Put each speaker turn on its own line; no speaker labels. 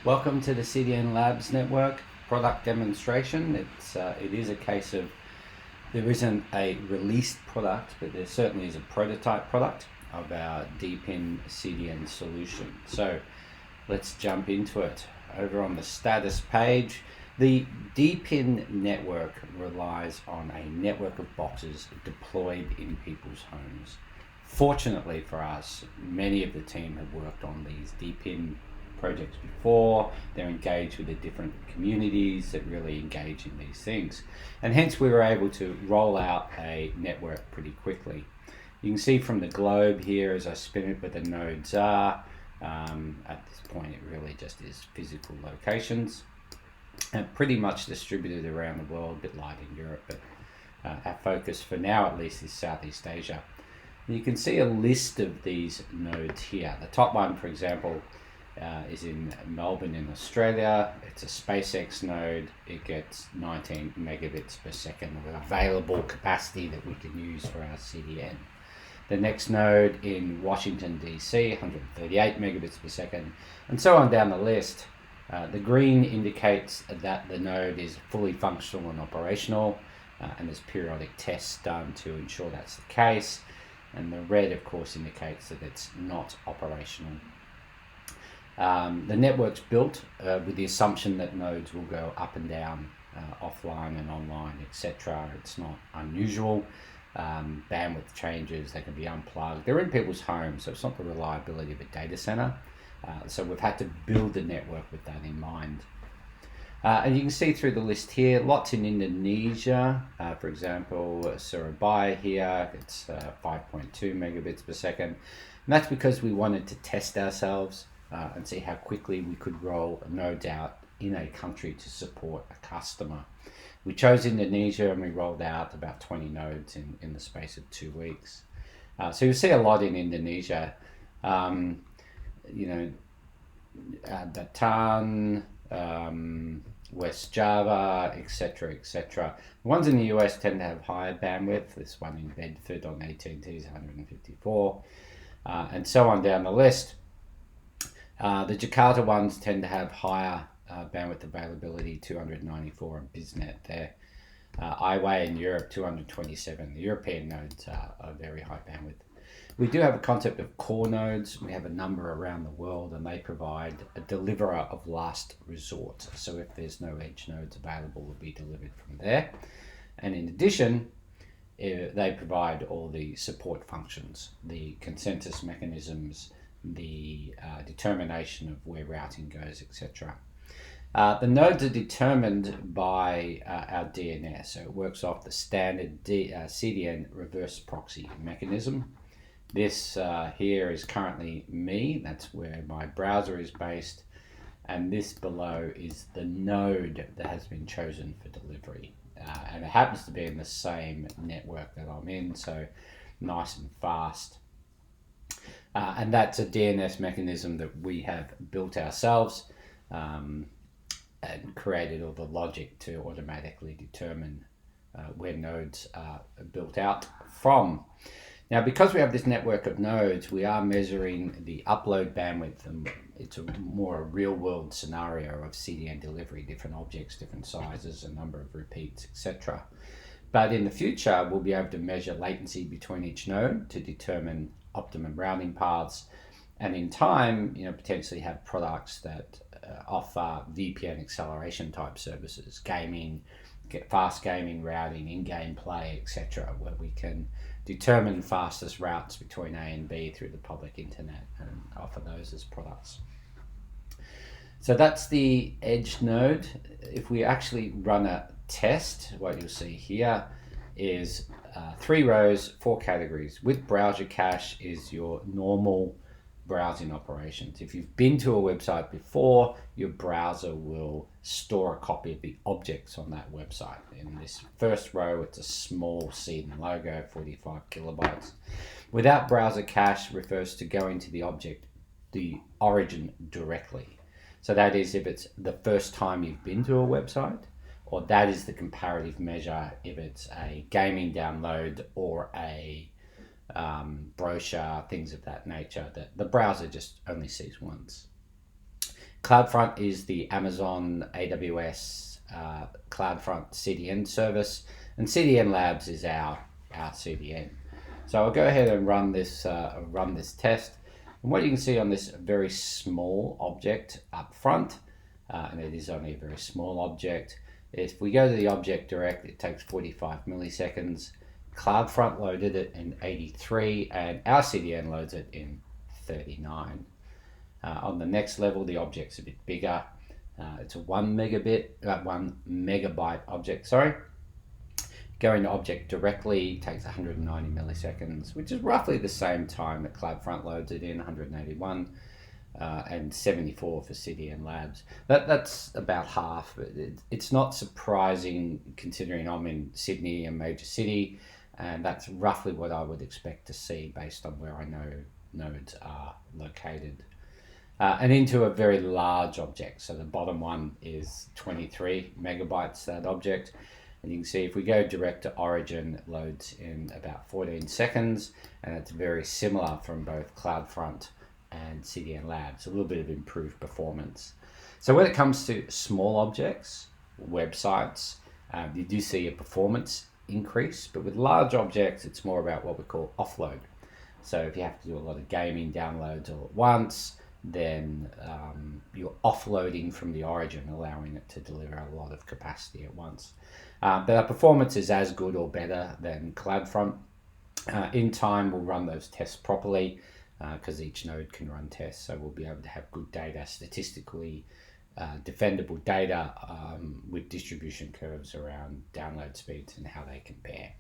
Welcome to the CDN Labs network product demonstration. It is a case of there isn't a released product, but there certainly is a prototype product of our DPIN CDN solution. So let's jump into it. Over on the status page, the DPIN network relies on a network of boxes deployed in people's homes. Fortunately for us, many of the team have worked on these DPIN projects before. They're engaged with the different communities that really engage in these things, and hence we were able to roll out a network pretty quickly. You can see from the globe here as I spin it where the nodes are. At this point it really just is physical locations and pretty much distributed around the world, a bit light in Europe, but our focus for now at least is Southeast Asia. And you can see a list of these nodes here. The top one, for example, is in Melbourne in Australia. It's a SpaceX node. It gets 19 megabits per second of available capacity that we can use for our CDN. The next node in Washington DC, 138 megabits per second, and so on down the list. The green indicates that the node is fully functional and operational, and there's periodic tests done to ensure that's the case. And the red, of course, indicates that it's not operational. The network's built with the assumption that nodes will go up and down, offline and online, etc. It's not unusual. Bandwidth changes, they can be unplugged. They're in people's homes, so it's not the reliability of a data center. So we've had to build the network with that in mind. And you can see through the list here, lots in Indonesia. For example, Surabaya here, it's 5.2 megabits per second. And that's because we wanted to test ourselves and see how quickly we could roll nodes out in a country to support a customer. We chose Indonesia and we rolled out about 20 nodes in the space of 2 weeks. So you'll see a lot in Indonesia. Bataan, West Java, etc., etc. The ones in the US tend to have higher bandwidth. This one in Bedford on AT&T is 154, and so on down the list. The Jakarta ones tend to have higher bandwidth availability, 294 on BizNet there. iWay in Europe, 227. The European nodes are very high bandwidth. We do have a concept of core nodes. We have a number around the world, and they provide a deliverer of last resort. So if there's no edge nodes available, will be delivered from there. And in addition, they provide all the support functions, the consensus mechanisms, the determination of where routing goes, etc. The nodes are determined by our DNS, so it works off the standard CDN reverse proxy mechanism. This here is currently me, that's where my browser is based, and this below is the node that has been chosen for delivery. And it happens to be in the same network that I'm in, so nice and fast. And that's a DNS mechanism that we have built ourselves and created all the logic to automatically determine where nodes are built out from. Now, because we have this network of nodes, we are measuring the upload bandwidth, and it's a more real-world scenario of CDN delivery, different objects, different sizes, a number of repeats, etc. But in the future, we'll be able to measure latency between each node to determine optimum routing paths, and in time, potentially have products that offer VPN acceleration type services, gaming, fast gaming routing, in-game play, etc., where we can determine fastest routes between A and B through the public internet and offer those as products. So that's the edge node. If we actually run a test, what you'll see here is 3 rows, 4 categories. With browser cache is your normal browsing operations. If you've been to a website before, your browser will store a copy of the objects on that website. In this first row, it's a small CDN logo, 45 kilobytes. Without browser cache refers to going to the object, the origin directly. So that is if it's the first time you've been to a website, or that is the comparative measure if it's a gaming download or a brochure, things of that nature that the browser just only sees once. CloudFront is the Amazon AWS CloudFront CDN service, and CDN Labs is our CDN. So I'll go ahead and run this test. And what you can see on this very small object up front, and it is only a very small object, if we go to the object direct, it takes 45 milliseconds. CloudFront loaded it in 83, and our CDN loads it in 39. On the next level, the object's a bit bigger. It's a 1 megabyte object. Going to object directly takes 190 milliseconds, which is roughly the same time that CloudFront loads it in, 181, and 74 for CDN Labs. That's about half, but it's not surprising considering I'm in Sydney, a major city, and that's roughly what I would expect to see based on where I know nodes are located. And into a very large object. So the bottom one is 23 megabytes, that object. And you can see if we go direct to origin, it loads in about 14 seconds, and it's very similar from both CloudFront and CDN Labs, a little bit of improved performance. So when it comes to small objects, websites, you do see a performance increase, but with large objects, it's more about what we call offload. So if you have to do a lot of gaming downloads all at once, then you're offloading from the origin, allowing it to deliver a lot of capacity at once. But our performance is as good or better than CloudFront. In time, we'll run those tests properly because each node can run tests, so we'll be able to have good data, statistically defendable data with distribution curves around download speeds and how they compare.